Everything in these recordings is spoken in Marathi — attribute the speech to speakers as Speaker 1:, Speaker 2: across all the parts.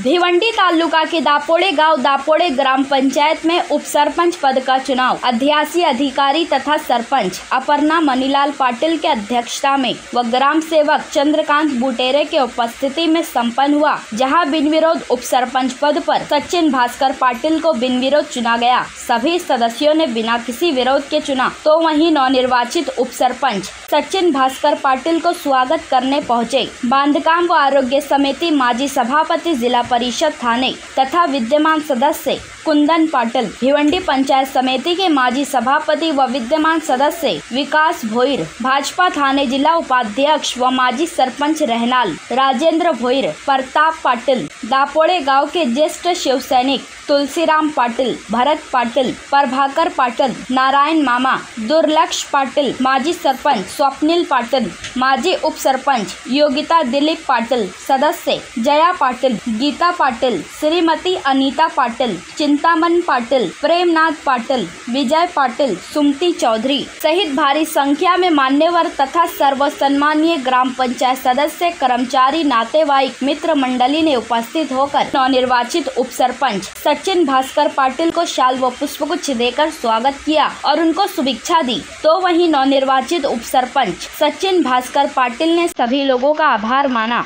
Speaker 1: भिवंडी तालुका के दापोड़े गांव दापोड़े ग्राम पंचायत में उप सरपंच पद का चुनाव अध्यासी अधिकारी तथा सरपंच अपर्णा मनीलाल पाटिल के अध्यक्षता में व ग्राम सेवक चंद्रकांत बुटेरे के उपस्थिति में संपन्न हुआ, जहां बिन विरोध उप सरपंच पद पर सचिन भास्कर पाटिल को बिन विरोध चुना गया। सभी सदस्यों ने बिना किसी विरोध के चुना, तो वहीं नवनिर्वाचित उप सरपंच सचिन भास्कर पाटिल को स्वागत करने पहुंचे। बांधकाम व आरोग्य समिति माजी सभापति जिला परिषद थाने तथा विद्यमान सदस्य कुंदन पाटिल, भिवंडी पंचायत समिति के माजी सभापति व विद्यमान सदस्य विकास भोईर, भाजपा थाने जिला उपाध्यक्ष व माजी सरपंच रहनाल राजेंद्र भोईर, प्रताप पाटिल, दापोड़े गांव के ज्येष्ठ शिवसैनिक तुलसीराम पाटिल, भरत पाटिल, प्रभाकर पाटिल, नारायण मामा, दुर्लक्ष पाटिल, माजी सरपंच स्वप्निल पाटिल, माजी उप सरपंच योगिता दिलीप पाटिल, सदस्य जया पाटिल, गीता पाटिल, श्रीमती अनीता पाटिल, चिंतामन पाटिल, प्रेमनाथ पाटिल, विजय पाटिल, सुमति चौधरी सहित भारी संख्या में मान्यवर तथा सर्वसम्मानीय ग्राम पंचायत सदस्य, कर्मचारी, नातेवाईक, मित्र मंडली ने उपस्थित होकर नवनिर्वाचित उप सरपंच सचिन भास्कर पाटिल को शाल व पुष्पगुच्छ देकर स्वागत किया और उनको शुभेच्छा दी। तो वहीं नवनिर्वाचित उप सरपंच सचिन भास्कर पाटिल ने सभी लोगों का आभार माना।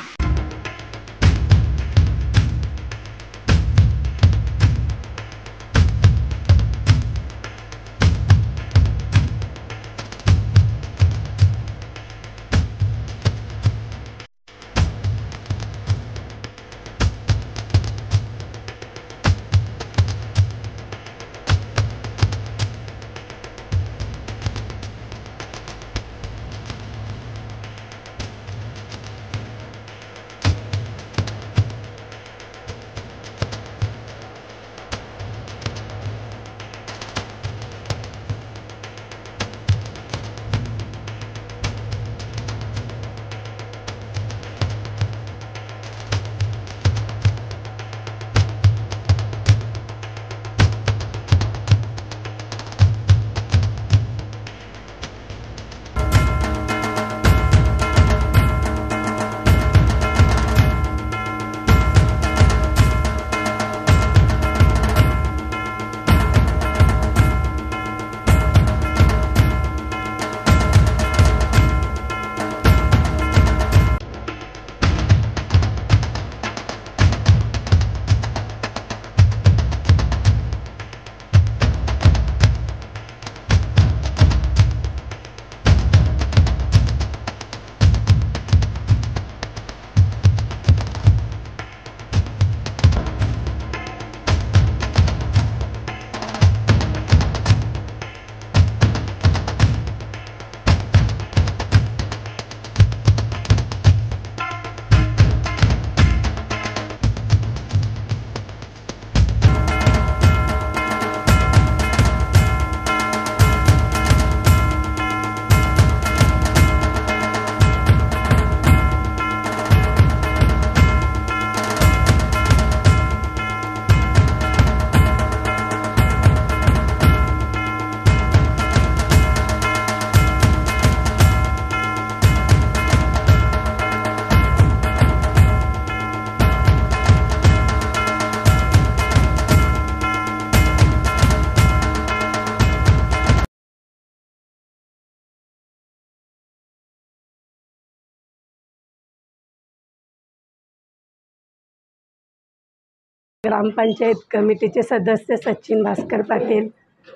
Speaker 2: ग्रामपंचायत कमिटीचे सदस्य सचिन भास्कर पाटील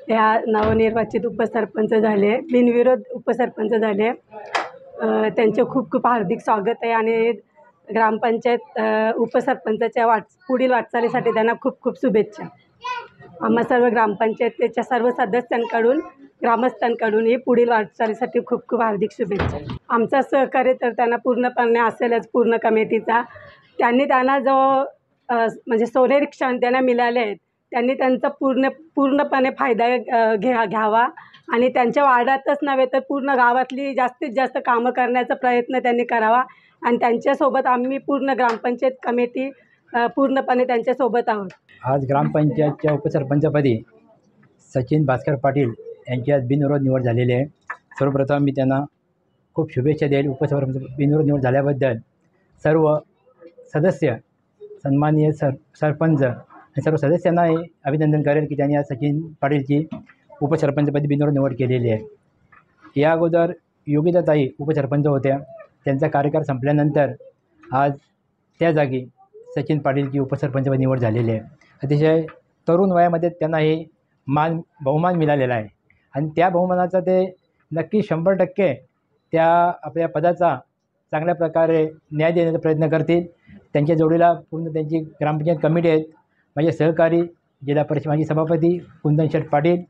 Speaker 2: या नवनिर्वाचित उपसरपंच झाले, बिनविरोध उपसरपंच झाले। त्यांचे खूप खूप हार्दिक स्वागत आहे आणि ग्रामपंचायत उपसरपंचाच्या पुढील वाटचालीसाठी त्यांना खूप खूप शुभेच्छा। आम्हा सर्व ग्रामपंचायतीच्या सर्व सदस्यांकडून, ग्रामस्थांकडून पुढील वाटचालीसाठी खूप खूप हार्दिक शुभेच्छा। आमचा सहकार्य तर त्यांना पूर्णपणे असेलच, पूर्ण कमिटीचा। त्यांना जो म्हणजे सोनेरी क्षण त्यांना मिळाले आहेत, त्यांनी त्यांचा पूर्णपणे फायदा घ्यावा आणि त्यांच्या वार्डातच नव्हे तर पूर्ण गावातली जास्तीत जास्त कामं करण्याचा प्रयत्न त्यांनी करावा आणि त्यांच्यासोबत आम्ही पूर्ण ग्रामपंचायत कमिटी पूर्णपणे त्यांच्यासोबत आहोत।
Speaker 3: आज ग्रामपंचायतच्या उपसरपंचपदी सचिन भास्कर पाटील यांची आज बिनविरोध निवड झालेली आहे। सर्वप्रथम मी त्यांना खूप शुभेच्छा देईल। उपसरपंच बिनविरोध निवड झाल्याबद्दल सर्व सदस्य सन्माननीय सरपंच आणि सर्व सदस्यांनाही अभिनंदन करेल की त्यांनी आज सचिन पाटीलची उपसरपंचपदी बिनविरोध निवड केलेली आहे। या अगोदर योगिताताई उपसरपंच होत्या, त्यांचा कार्यकाळ संपल्यानंतर आज त्या जागी सचिन पाटीलची उपसरपंचपदी निवड झालेली आहे। अतिशय तरुण वयामध्ये त्यांना हे बहुमान मिळालेला आहे आणि त्या बहुमानाचा ते नक्की 100% त्या आपल्या पदाचा चांगल्या प्रकारे न्याय देण्याचा प्रयत्न करतील। त्यांच्या जोडीला पूर्ण त्यांची ग्रामपंचायत कमिटी आहेत, माझे सहकारी जिल्हा परिषद माजी सभापती कुंदन शेठ पाटील,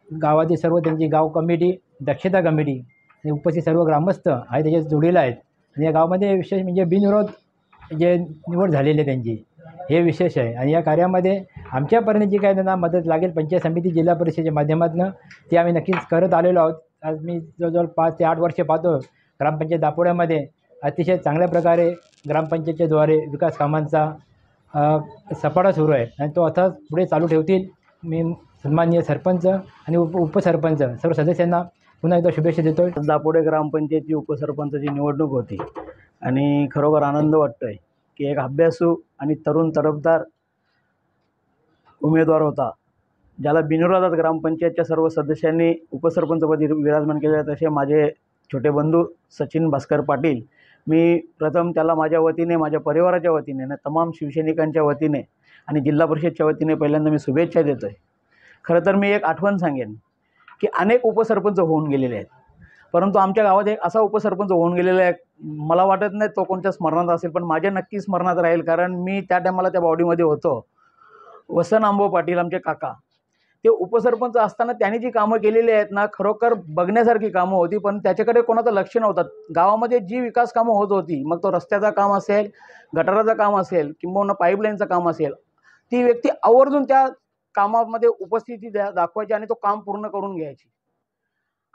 Speaker 3: गावातील सर्व त्यांची गाव कमिटी, दक्षता कमिटी आणि उपस्थित सर्व ग्रामस्थ आहे त्याच्या जोडीला आहेत। आणि या गावामध्ये विशेष म्हणजे बिनविरोध जे निवड झालेली आहे त्यांची, हे विशेष आहे। आणि या कार्यामध्ये आमच्यापर्यंत जी काय त्यांना मदत लागेल पंचायत समिती जिल्हा परिषदेच्या माध्यमातून ती आम्ही नक्कीच करत आलेलो आहोत। आज मी जवळजवळ 5 ते 8 वर्षे पाहतो ग्रामपंचायत दापोड्यामध्ये अतिशय चांगल्या प्रकारे ग्रामपंचायतीच्याद्वारे विकास कामांचा सपाटा सुरू आहे आणि तो आता पुढे चालू ठेवतील। मी सन्माननीय सरपंच आणि उपसरपंच सर्व सदस्यांना पुन्हा एकदा शुभेच्छा देतो।
Speaker 4: दापोडे ग्रामपंचायतची उपसरपंचाची निवडणूक होती आणि खरोखर आनंद वाटतो आहे की एक अभ्यासू आणि तरुण तरफदार उमेदवार होता, ज्याला बिनविरोधात ग्रामपंचायतच्या सर्व सदस्यांनी उपसरपंचपदी विराजमान केले। तसे माझे छोटे बंधू सचिन भास्कर पाटील, मी प्रथम त्याला माझ्या वतीने, माझ्या परिवाराच्या वतीने आणि तमाम शिवसैनिकांच्या वतीने आणि जिल्हा परिषदच्या वतीने पहिल्यांदा मी शुभेच्छा देतो आहे। खरं तर मी एक आठवण सांगेन की अनेक उपसरपंच होऊन गेलेले आहेत, परंतु आमच्या गावात एक असा उपसरपंच होऊन गेलेला आहे, मला वाटत नाही तो कोणत्या स्मरणात असेल, पण माझ्या नक्की स्मरणात राहील, कारण मी त्या टायमाला त्या बॉडीमध्ये होतो। वसन आंबो पाटील आमचे काका, ते उपसरपंच असताना त्यांनी जी कामं केलेली आहेत ना, खरोखर बघण्यासारखी कामं होती, पण त्याच्याकडे कोणाचं लक्ष नव्हतं। गावामध्ये जी विकास कामं होत होती, मग तो रस्त्याचं काम असेल, गटाराचं काम असेल किंवा पाईपलाईनचं काम असेल, ती व्यक्ती आवर्जून त्या कामामध्ये उपस्थिती दाखवायची आणि तो काम पूर्ण करून घ्यायची।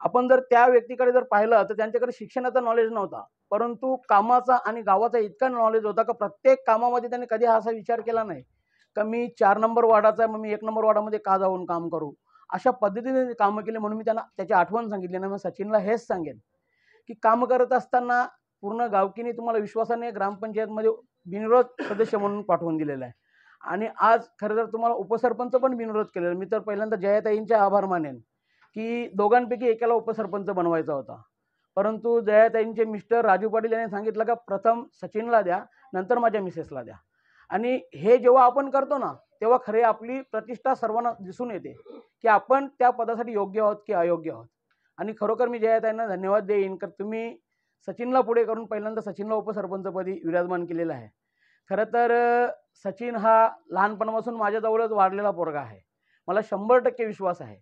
Speaker 4: आपण जर त्या व्यक्तीकडे जर पाहिलं तर त्यांच्याकडे शिक्षणाचा नॉलेज नव्हता, परंतु कामाचा आणि गावाचा इतका नॉलेज होता की प्रत्येक कामामध्ये त्यांनी कधी असा विचार केला नाही का मी 4 नंबर वार्डाचा आहे मग मी 1 नंबर वार्डामध्ये का जाऊन काम करू। अशा पद्धतीने कामं केली, म्हणून मी त्यांना त्याची आठवण सांगितली ना। मी सचिनला हेच सांगेन की काम करत असताना पूर्ण गावकीने तुम्हाला विश्वासाने ग्रामपंचायतमध्ये बिनविरोध सदस्य म्हणून पाठवून दिलेला आहे आणि आज खरं तर तुम्हाला उपसरपंच पण बिनविरोध केलेला। मी तर पहिल्यांदा जयाताईंचे आभार मानेन की दोघांपैकी एकाला उपसरपंच बनवायचा होता, परंतु जयाताईंचे मिस्टर राजू पाटील यांनी सांगितलं का प्रथम सचिनला द्या, नंतर माझ्या मिसेसला द्या। आणि हे जेव्हा आपण करतो ना, तेव्हा खरे आपली प्रतिष्ठा सर्वांना दिसून येते की आपण त्या पदासाठी योग्य आहोत की अयोग्य आहोत। आणि खरोखर मी जयाताईंना धन्यवाद देईन की तुम्ही सचिनला पुढे करून पहिल्यांदा सचिनला उपसरपंचपदी विराजमान केलेलं आहे। खरं तर सचिन हा लहानपणापासून माझ्याजवळच वाढलेला पोरगा आहे, मला 100% विश्वास आहे,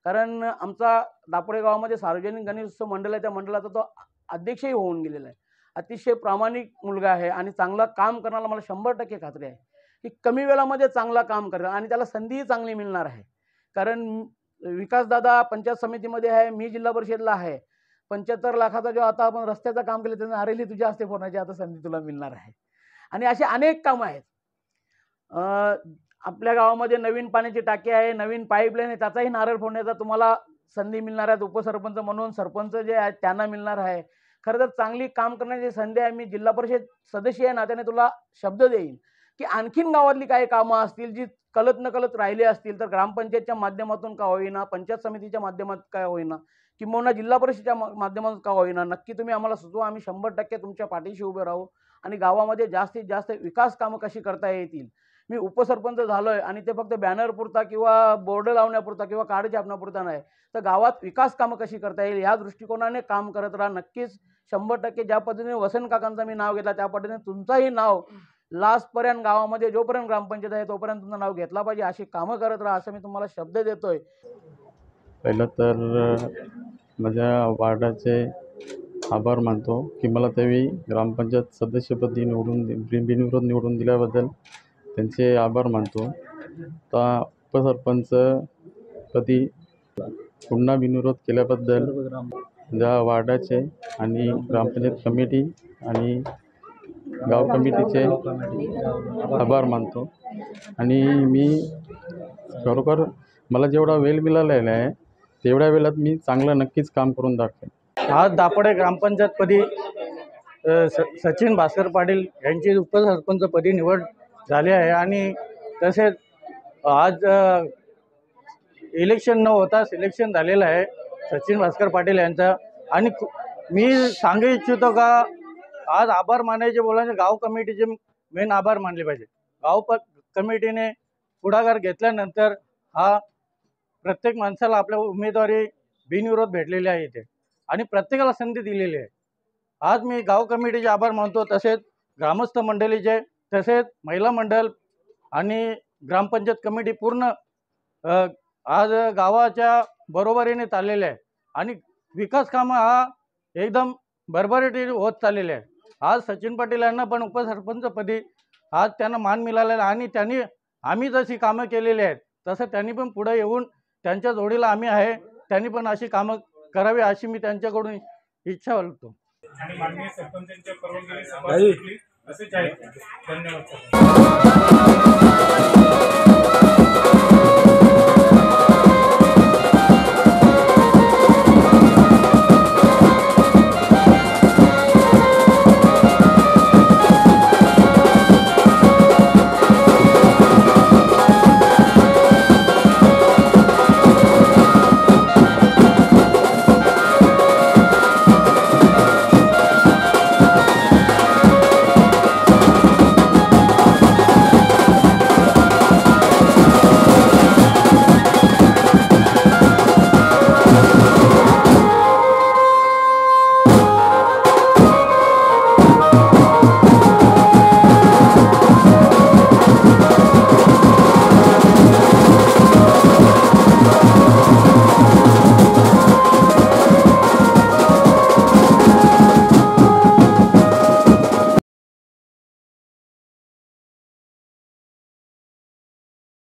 Speaker 4: कारण आमचा दापोडे गावामध्ये सार्वजनिक गणेशोत्सव मंडळ आहे, त्या मंडळाचा तो अध्यक्षही होऊन गेलेला आहे। अतिशय प्रामाणिक मुलगा आहे आणि चांगला काम करण्याला मला 100% खात्री आहे की कमी वेळामध्ये चांगला काम करेल आणि त्याला संधीही चांगली मिळणार आहे। कारण विकासदादा पंचायत समितीमध्ये आहे, मी जिल्हा परिषदला आहे। 75 लाखाचा जो आता आपण रस्त्याचं काम केलं त्यांना अरेली तुझ्या हस्ते फोडण्याची आता संधी तुला मिळणार आहे। आणि अशी अनेक कामं आहेत। आपल्या गावामध्ये नवीन पाण्याची टाकी आहे, नवीन पाईपलाईन आहे, त्याचाही नारळ फोडण्याचा तुम्हाला संधी मिळणार आहे। उपसरपंच म्हणून सरपंच जे आहेत त्यांना मिळणार आहे। खरं तर चांगली काम करण्याची संधी आहे। मी जिल्हा परिषद सदस्य आहे नात्याने तुला शब्द देईन की आणखीन गावातली काही कामं असतील जी कळत नकळत राहिली असतील तर ग्रामपंचायतच्या माध्यमातून का होईना, पंचायत समितीच्या माध्यमातून काय होईना किंवा जिल्हा परिषदेच्या माध्यमातून का होईना, नक्की तुम्ही आम्हाला सुचवा। आम्ही 100% तुमच्या पाठीशी उभे राहू आणि गावामध्ये जास्तीत जास्त विकास कामं कशी करता येतील। मी उपसरपंच झालोय आणि ते फक्त बॅनर पुरता किंवा बोर्ड लावण्यापुरता किंवा कार्ड छापण्यापुरता नाही, तर गावात विकास कामं कशी करता येईल या दृष्टिकोनाने काम करत राहा। नक्कीच 100% ज्या पद्धतीने वसन काकांचं मी नाव घेतलं त्या पद्धतीने तुमचंही नाव लास्टपर्यंत गावामध्ये जोपर्यंत ग्रामपंचायत आहे तोपर्यंत तुमचं नाव घेतला पाहिजे, अशी कामं करत राहा असं मी तुम्हाला शब्द देतोय।
Speaker 5: पहिलं तर माझ्या वार्डाचे आभार मानतो की मला त्यावेळी ग्रामपंचायत सदस्यपदी बिनविरोध निवडून दिल्याबद्दल त्यांचे आभार मानतो। आता उपसरपंचपदी पुन्हा बिनविरोध केल्याबद्दल ज्या वार्डाचे आणि ग्रामपंचायत कमिटी आणि गाव कमिटीचे आभार मानतो। आणि मी खरोखर मला जेवढा वेळ मिळालेला आहे तेवढ्या वेळात मी चांगलं नक्कीच काम करून दाखवेन।
Speaker 4: आज दापोडे ग्रामपंचायतपदी सचिन भास्कर पाटील यांची उपसरपंचपदी निवड
Speaker 6: झाले आहे आणि तसेच आज इलेक्शन न होता सिलेक्शन झालेलं आहे सचिन भास्कर पाटील यांचं. आणि मी सांगू इच्छितो का आज आभार मानायचे बोलायचे गाव कमिटीचे मेन आभार मानले पाहिजे. कमिटीने पुढाकार घेतल्यानंतर हा प्रत्येक माणसाला आपल्या उमेदवारी बिनविरोध भेटलेली आहे इथे आणि प्रत्येकाला संधी दिलेली आहे. आज मी गाव कमिटीचे आभार मानतो, तसेच ग्रामस्थ मंडळीचे, तसेच महिला मंडळ आणि ग्रामपंचायत कमिटी पूर्ण आज गावाच्या बरोबरीने चाललेले आहे आणि विकास कामं हा एकदम भरभराटीने होत चाललेले आहे. आज सचिन पाटील यांना पण उपसरपंचपदी आज त्यांना मान मिळालेला आणि आम्ही जशी कामं केलेली आहेत तसं त्यांनी पण पुढे येऊन त्यांच्या जोडीला आम्ही आहे, त्यांनी पण अशी कामं करावी अशी मी त्यांच्याकडून इच्छा करतो.
Speaker 7: आणि माननीय सरपंचांच्या परवानगीने सभा संपली असे जाहीर. धन्यवाद.